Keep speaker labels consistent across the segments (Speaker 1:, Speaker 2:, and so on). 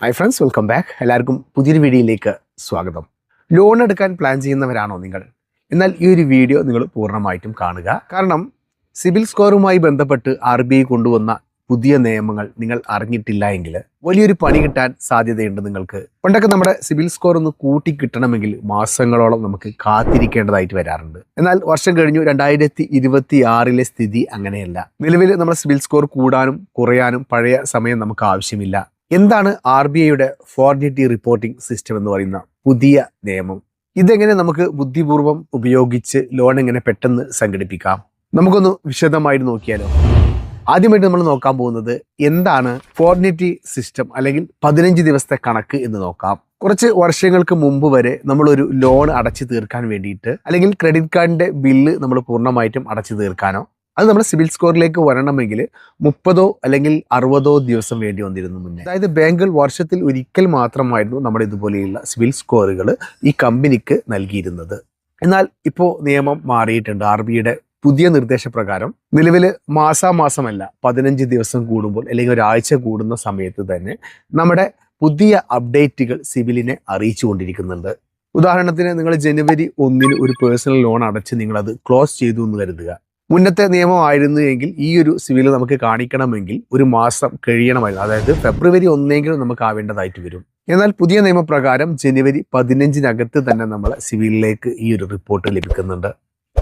Speaker 1: Hi friends, welcome back. എല്ലാവർക്കും പുതിയൊരു വീഡിയോയിലേക്ക് സ്വാഗതം. ലോൺ എടുക്കാൻ പ്ലാൻ ചെയ്യുന്നവരാണോ നിങ്ങൾ? എന്നാൽ ഈ ഒരു വീഡിയോ നിങ്ങൾ പൂർണ്ണമായിട്ടും കാണുക. കാരണം സിബിൽ സ്കോറുമായി ബന്ധപ്പെട്ട് RBI കൊണ്ടുവന്ന പുതിയ നിയമങ്ങൾ നിങ്ങൾ അറിഞ്ഞിട്ടില്ല എങ്കിൽ വലിയൊരു പണി കിട്ടാൻ സാധ്യതയുണ്ട് നിങ്ങൾക്ക്. പണ്ടൊക്കെ നമ്മുടെ സിബിൽ സ്കോർ ഒന്ന് കൂട്ടി കിട്ടണമെങ്കിൽ മാസങ്ങളോളം നമുക്ക് കാത്തിരിക്കേണ്ടതായിട്ട് വരാറുണ്ട്. എന്നാൽ വർഷം കഴിഞ്ഞു 2026 സ്ഥിതി അങ്ങനെയല്ല. നിലവിൽ നമ്മുടെ സിബിൽ സ്കോർ കൂടാനും കുറയാനും പഴയ സമയം നമുക്ക് ആവശ്യമില്ല. എന്താണ് RBIയുടെ ഫോർജിറ്റി റിപ്പോർട്ടിംഗ് സിസ്റ്റം എന്ന് പറയുന്ന പുതിയ നിയമം? ഇതെങ്ങനെ നമുക്ക് ബുദ്ധിപൂർവ്വം ഉപയോഗിച്ച് ലോൺ എങ്ങനെ പെട്ടെന്ന് സംഘടിപ്പിക്കാം? നമുക്കൊന്ന് വിശദമായിട്ട് നോക്കിയാലോ. ആദ്യമായിട്ട് നമ്മൾ നോക്കാൻ പോകുന്നത് എന്താണ് ഫോർജിറ്റി സിസ്റ്റം അല്ലെങ്കിൽ 15 ദിവസത്തെ കണക്ക് എന്ന് നോക്കാം. കുറച്ച് വർഷങ്ങൾക്ക് മുമ്പ് വരെ നമ്മളൊരു ലോൺ അടച്ചു തീർക്കാൻ വേണ്ടിയിട്ട് അല്ലെങ്കിൽ ക്രെഡിറ്റ് കാർഡിന്റെ ബില്ല് നമ്മൾ പൂർണ്ണമായിട്ടും അടച്ചു തീർക്കാനോ അത് നമ്മുടെ സിബിൽ സ്കോറിലേക്ക് വരണമെങ്കിൽ 30 അല്ലെങ്കിൽ 60 ദിവസം വേണ്ടി വന്നിരുന്നു മുന്നേ. അതായത് ബാങ്കുകൾ വർഷത്തിൽ ഒരിക്കൽ മാത്രമായിരുന്നു നമ്മുടെ ഇതുപോലെയുള്ള സിബിൽ സ്കോറുകൾ ഈ കമ്പനിക്ക് നൽകിയിരുന്നത്. എന്നാൽ ഇപ്പോൾ നിയമം മാറിയിട്ടുണ്ട്. RBIയുടെ പുതിയ നിർദ്ദേശപ്രകാരം നിലവിൽ മാസാമാസമല്ല 15 ദിവസം കൂടുമ്പോൾ അല്ലെങ്കിൽ ഒരാഴ്ച കൂടുന്ന സമയത്ത് തന്നെ നമ്മുടെ പുതിയ അപ്ഡേറ്റുകൾ സിബിലിനെ അറിയിച്ചു കൊണ്ടിരിക്കുന്നുണ്ട്. ഉദാഹരണത്തിന് നിങ്ങൾ ജനുവരി 1 ഒരു പേഴ്സണൽ ലോൺ അടച്ച് നിങ്ങളത് ക്ലോസ് ചെയ്തു എന്ന് കരുതുക. മുന്നത്തെ നിയമമായിരുന്നു എങ്കിൽ ഈ ഒരു സിവിൽ നമുക്ക് കാണിക്കണമെങ്കിൽ ഒരു മാസം കഴിയണമായിരുന്നു. അതായത് ഫെബ്രുവരി 1 നമുക്ക് ആവേണ്ടതായിട്ട് വരും. എന്നാൽ പുതിയ നിയമപ്രകാരം ജനുവരി 15 തന്നെ നമ്മളെ സിവിലിലേക്ക് ഈ ഒരു റിപ്പോർട്ട് ലഭിക്കുന്നുണ്ട്.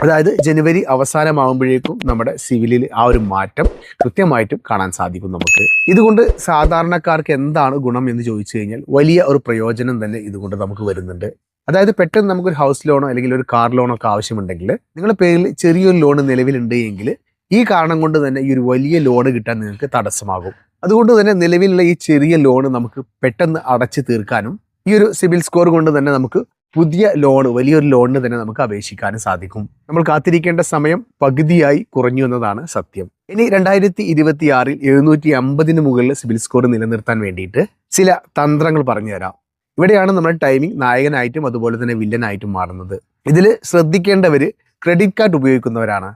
Speaker 1: അതായത് ജനുവരി അവസാനമാകുമ്പോഴേക്കും നമ്മുടെ സിവിലിൽ ആ ഒരു മാറ്റം കൃത്യമായിട്ടും കാണാൻ സാധിക്കും നമുക്ക്. ഇതുകൊണ്ട് സാധാരണക്കാർക്ക് എന്താണ് ഗുണം എന്ന് ചോദിച്ചു കഴിഞ്ഞാൽ വലിയ ഒരു പ്രയോജനം തന്നെ ഇതുകൊണ്ട് നമുക്ക് വരുന്നുണ്ട്. അതായത് പെട്ടെന്ന് നമുക്കൊരു ഹൗസ് ലോണോ അല്ലെങ്കിൽ ഒരു കാർ ലോണോ ഒക്കെ ആവശ്യമുണ്ടെങ്കിൽ നിങ്ങളുടെ പേരിൽ ചെറിയൊരു ലോൺ നിലവിലുണ്ട് എങ്കിൽ ഈ കാരണം കൊണ്ട് തന്നെ ഈ ഒരു വലിയ ലോൺ കിട്ടാൻ നിങ്ങൾക്ക് തടസ്സമാകും. അതുകൊണ്ട് തന്നെ നിലവിലുള്ള ഈ ചെറിയ ലോൺ നമുക്ക് പെട്ടെന്ന് അടച്ചു തീർക്കാനും ഈ ഒരു സിബിൽ സ്കോർ കൊണ്ട് തന്നെ നമുക്ക് പുതിയ ലോൺ വലിയൊരു ലോണിന് തന്നെ നമുക്ക് അപേക്ഷിക്കാനും സാധിക്കും. നമ്മൾ കാത്തിരിക്കേണ്ട സമയം പകുതിയായി കുറഞ്ഞു എന്നതാണ് സത്യം. ഇനി 2026 750 മുകളിൽ സിബിൽ സ്കോർ നിലനിർത്താൻ വേണ്ടിയിട്ട് ചില തന്ത്രങ്ങൾ പറഞ്ഞു തരാം. ഇവിടെയാണ് നമ്മുടെ ടൈമിംഗ് നായകനായിട്ടും അതുപോലെ തന്നെ വില്ലനായിട്ടും മാറുന്നത്. ഇതിൽ ശ്രദ്ധിക്കേണ്ടവർ ക്രെഡിറ്റ് കാർഡ് ഉപയോഗിക്കുന്നവരാണ്.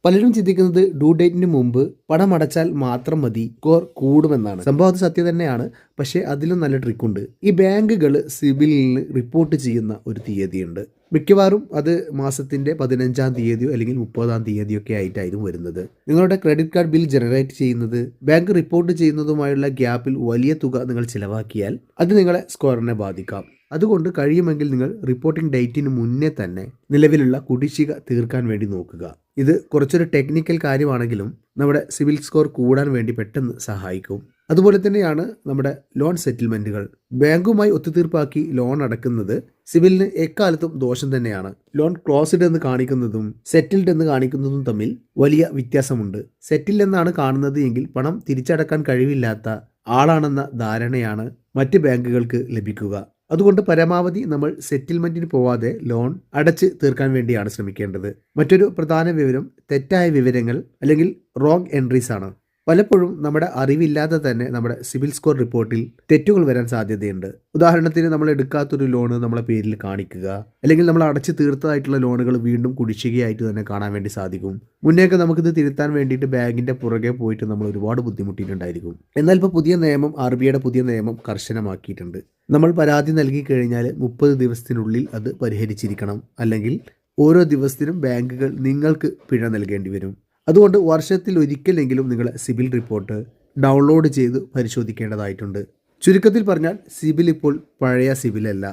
Speaker 2: പലരും ചിന്തിക്കുന്നത് ഡ്യൂ ഡേറ്റിന് മുമ്പ് പണം അടച്ചാൽ മാത്രം മതി സ്കോർ കൂടുമെന്നാണ്. സംഭവം അത് സത്യം തന്നെയാണ്. പക്ഷേ അതിലും നല്ല ട്രിക്കുണ്ട്. ഈ ബാങ്കുകൾ സിബിലിന് റിപ്പോർട്ട് ചെയ്യുന്ന ഒരു തീയതിയുണ്ട്. മിക്കവാറും അത് മാസത്തിന്റെ 15-ാം തീയതിയോ അല്ലെങ്കിൽ 30-ാം തീയതിയോ ഒക്കെ ആയിട്ടായിരുന്നു വരുന്നത്. നിങ്ങളുടെ ക്രെഡിറ്റ് കാർഡ് ബിൽ ജനറേറ്റ് ചെയ്യുന്നത് ബാങ്ക് റിപ്പോർട്ട് ചെയ്യുന്നതുമായുള്ള ഗ്യാപ്പിൽ വലിയ തുക നിങ്ങൾ ചിലവാക്കിയാൽ അത് നിങ്ങളെ സ്കോറിനെ ബാധിക്കാം. അതുകൊണ്ട് കഴിയുമെങ്കിൽ നിങ്ങൾ റിപ്പോർട്ടിംഗ് ഡേറ്റിന് മുന്നേ തന്നെ നിലവിലുള്ള കുടിശ്ശിക തീർക്കാൻ വേണ്ടി നോക്കുക. ഇത് കുറച്ചൊരു ടെക്നിക്കൽ കാര്യമാണെങ്കിലും നമ്മുടെ സിബിൽ സ്കോർ കൂടാൻ വേണ്ടി പെട്ടെന്ന് സഹായിക്കും. അതുപോലെ തന്നെയാണ് നമ്മുടെ ലോൺ സെറ്റിൽമെന്റുകൾ. ബാങ്കുമായി ഒത്തുതീർപ്പാക്കി ലോൺ അടക്കുന്നത് സിബിലിന് എക്കാലത്തും ദോഷം തന്നെയാണ്. ലോൺ ക്ലോസ്ഡ് എന്ന് കാണിക്കുന്നതും സെറ്റിൽഡ് എന്ന് കാണിക്കുന്നതും തമ്മിൽ വലിയ വ്യത്യാസമുണ്ട്. സെറ്റിൽഡ് എന്നാണ് കാണുന്നത് എങ്കിൽ പണം തിരിച്ചടക്കാൻ കഴിവില്ലാത്ത ആളാണെന്ന ധാരണയാണ് മറ്റ് ബാങ്കുകൾക്ക് ലഭിക്കുക. അതുകൊണ്ട് പരമാവധി നമ്മൾ സെറ്റിൽമെന്റിന് പോവാതെ ലോൺ അടച്ച് തീർക്കാൻ വേണ്ടിയാണ് ശ്രമിക്കേണ്ടത്. മറ്റൊരു പ്രധാന വിവരം തെറ്റായ വിവരങ്ങൾ അല്ലെങ്കിൽ റോങ് എൻട്രീസ് ആണ്. പലപ്പോഴും നമ്മുടെ അറിവില്ലാതെ തന്നെ നമ്മുടെ സിബിൽ സ്കോർ റിപ്പോർട്ടിൽ തെറ്റുകൾ വരാൻ സാധ്യതയുണ്ട്. ഉദാഹരണത്തിന് നമ്മൾ എടുക്കാത്തൊരു ലോണ് നമ്മളെ പേരിൽ കാണിക്കുക, അല്ലെങ്കിൽ നമ്മൾ അടച്ചു തീർത്തതായിട്ടുള്ള ലോണുകൾ വീണ്ടും കുടിശ്ശികയായിട്ട് തന്നെ കാണാൻ വേണ്ടി സാധിക്കും. മുന്നേയൊക്കെ നമുക്കിത് തിരുത്താൻ വേണ്ടിയിട്ട് ബാങ്കിന്റെ പുറകെ പോയിട്ട് നമ്മൾ ഒരുപാട് ബുദ്ധിമുട്ടിയിട്ടുണ്ടായിരിക്കും. എന്നാൽ ഇപ്പോൾ പുതിയ നിയമം RBIയുടെ പുതിയ നിയമം കർശനമാക്കിയിട്ടുണ്ട്. നമ്മൾ പരാതി നൽകി കഴിഞ്ഞാൽ 30 ദിവസത്തിനുള്ളിൽ അത് പരിഹരിച്ചിരിക്കണം. അല്ലെങ്കിൽ ഓരോ ദിവസത്തിനും ബാങ്കുകൾ നിങ്ങൾക്ക് പിഴ നൽകേണ്ടി വരും. അതുകൊണ്ട് വർഷത്തിൽ ഒരിക്കലെങ്കിലും നിങ്ങൾ സിബിൽ റിപ്പോർട്ട് ഡൗൺലോഡ് ചെയ്ത് പരിശോധിക്കേണ്ടതായിട്ടുണ്ട്. ചുരുക്കത്തിൽ പറഞ്ഞാൽ സിബിൽ ഇപ്പോൾ പഴയ സിബിലല്ല.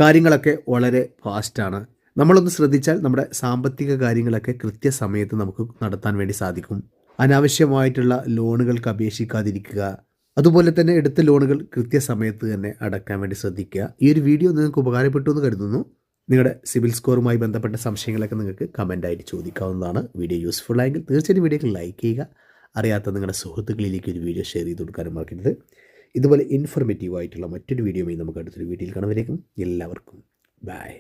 Speaker 2: കാര്യങ്ങളൊക്കെ വളരെ ഫാസ്റ്റാണ്. നമ്മളൊന്ന് ശ്രദ്ധിച്ചാൽ നമ്മുടെ സാമ്പത്തിക കാര്യങ്ങളൊക്കെ കൃത്യസമയത്ത് നമുക്ക് നടത്താൻ വേണ്ടി സാധിക്കും. അനാവശ്യമായിട്ടുള്ള ലോണുകൾക്ക് അപേക്ഷിക്കാതിരിക്കുക. അതുപോലെ തന്നെ എടുത്ത ലോണുകൾ കൃത്യസമയത്ത് തന്നെ അടക്കാൻ വേണ്ടി ശ്രദ്ധിക്കുക. ഈ ഒരു വീഡിയോ നിങ്ങൾക്ക് ഉപകാരപ്പെട്ടു എന്ന് കരുതുന്നു. നിങ്ങളുടെ സിബിൽ സ്കോറുമായി ബന്ധപ്പെട്ട സംശയങ്ങളൊക്കെ നിങ്ങൾക്ക് കമൻ്റായിട്ട് ചോദിക്കാവുന്നതാണ്. വീഡിയോ യൂസ്ഫുൾ ആയെങ്കിൽ തീർച്ചയായും വീഡിയോക്ക് ലൈക്ക് ചെയ്യുക. അറിയാത്ത നിങ്ങളുടെ സുഹൃത്തുക്കളിലേക്ക് ഒരു വീഡിയോ ഷെയർ ചെയ്ത് കൊടുക്കാനും മറക്കരുത്. ഇതുപോലെ ഇൻഫോർമേറ്റീവ് ആയിട്ടുള്ള മറ്റൊരു വീഡിയോയുമായി നമുക്ക് അടുത്തൊരു വീഡിയോയിൽ കാണുമ്പോഴേക്കും എല്ലാവർക്കും ബൈ.